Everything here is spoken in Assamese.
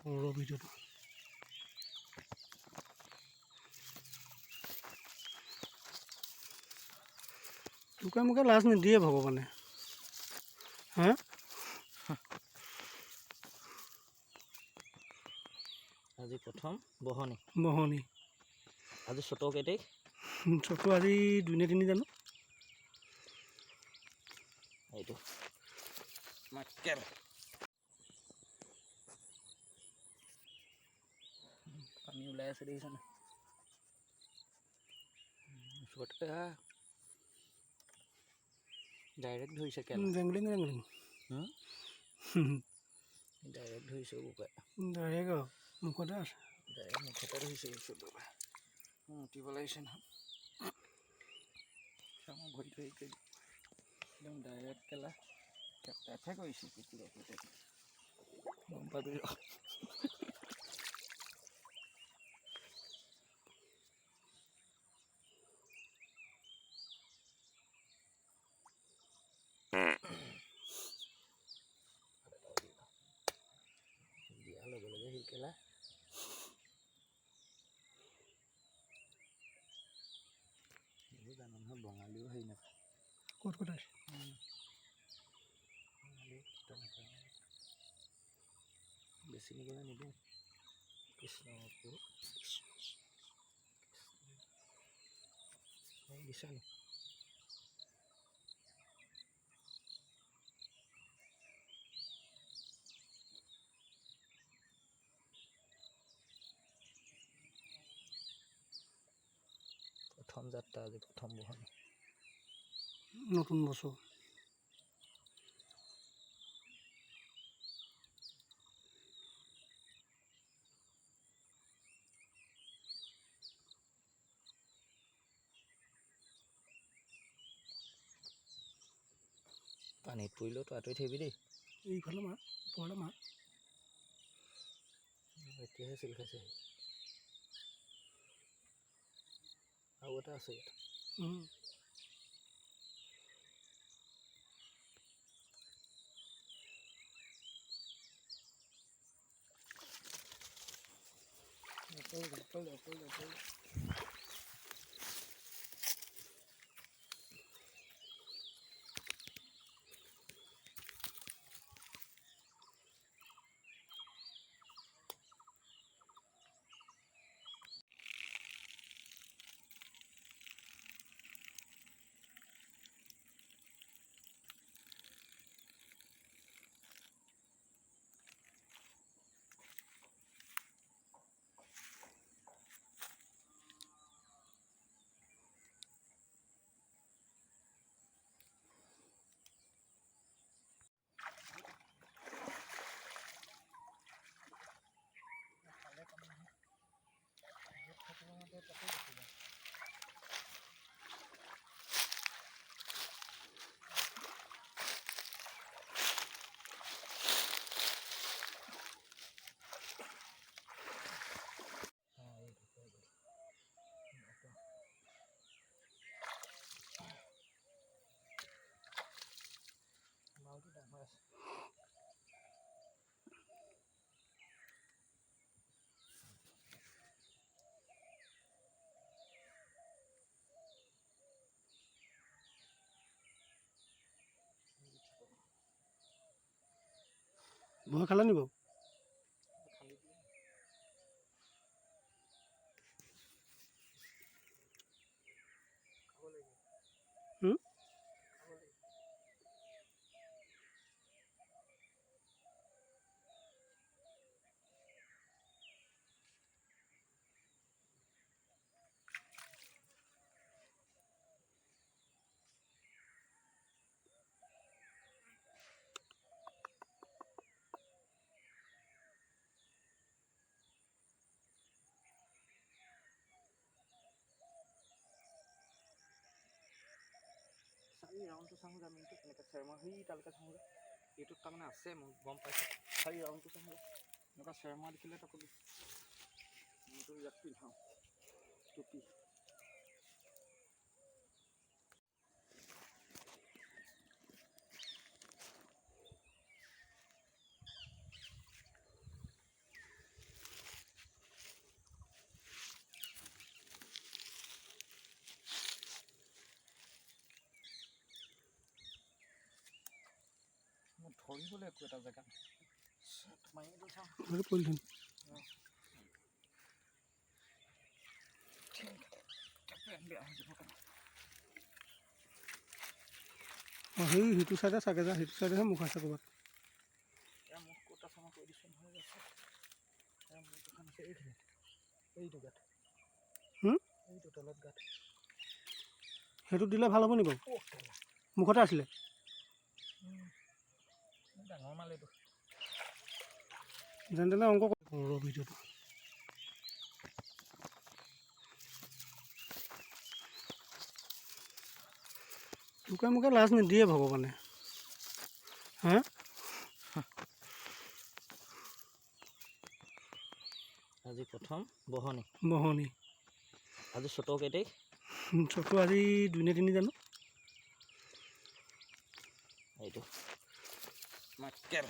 ঘৰৰ ভিতৰতো তোকে মোকে লাজ নিদিয়ে ভগৱানে। হা আজি প্ৰথম বহনি আজি চতৰ কেই তাৰিখ? চতু আজি 2 নে 3 জানো। এইটো মাকেল পানী ওলাই আছে দেখিছানে? ওচৰতে ডাইৰেক্ট ধৰিছে কেলা। জেংলিং ডাইৰেক্ট ধৰিছে বোপাই। ডাইৰেক্ট মুখতে আছে। ডাইৰেক্ট মুখতে ধৰিছে বোপাই। মুতিব লাগিছে নহয়। মই ভৰি ধৰি একদম ডাইৰেক্ট কেলা কেপটাইহে কৰিছে কুকুৰতে। গম পাবি ৰ। দিয়াৰ লগে লগে সি কেলা এইবোৰ জানো নহয় বঙালীও হেৰি নাপায়। ক'ত আছে বেছি নিবলৈ নিদিওঁ। কৃষ্ণ দিছা নি? প্ৰথম যাত্ৰা আজি প্ৰথম বহন। নতুন বছৰ পানীত পৰিলেও তো আঁতৰি থাকিবি দেই। এইফালে মাৰ ওপৰলে মাৰ। এতিয়াহে চিল খাইছে। আৰু এটা আছে ইয়াত। ভয় খালা নি বাৰু? চাৰি ৰাউণ্ডটো চাওঁ জামিনটো এনেকৈ চেৰমা সেই তালৈকে চাওঁ এইটোত তাৰমানে আছে মই গম পাইছোঁ। চাৰি ৰাউণ্ডটো চাওঁ এনেকুৱা চেৰমা দেখিলে তাকো মইতো ইয়াত পিন্ধাওঁ টুপি। ধৰিবলৈ একো এটা জেগা মাৰিটো চাওঁ সেইটো পলিথিন বেয়া হৈ যাব অঁ সেই সেইটো চাইডে চাগে যা সেইটো চাইডেহে মুখ আছে ক'ৰবাত এয়া মোক ক'ত আছে মই কৈ দিছোঁ নহয় আছে এয়া মোৰ দোকান আছে এইখিনিত এইটো গাঁত এইটো তলত গাঁত সেইটো দিলে ভাল হ'ব নি বাৰু মুখতে আছিলে ডাঙৰ মাল এইটো যেনে তেনে অংক কৰোঁ ভিডিঅ'টো লোকে মোকে লাজ নিদিয়ে ভগৱানে হা আজি প্ৰথম বহনি বহনি আজি চতৰ কেইটাই চতু আজি 2 নে 3 জানো এইটো মাকেল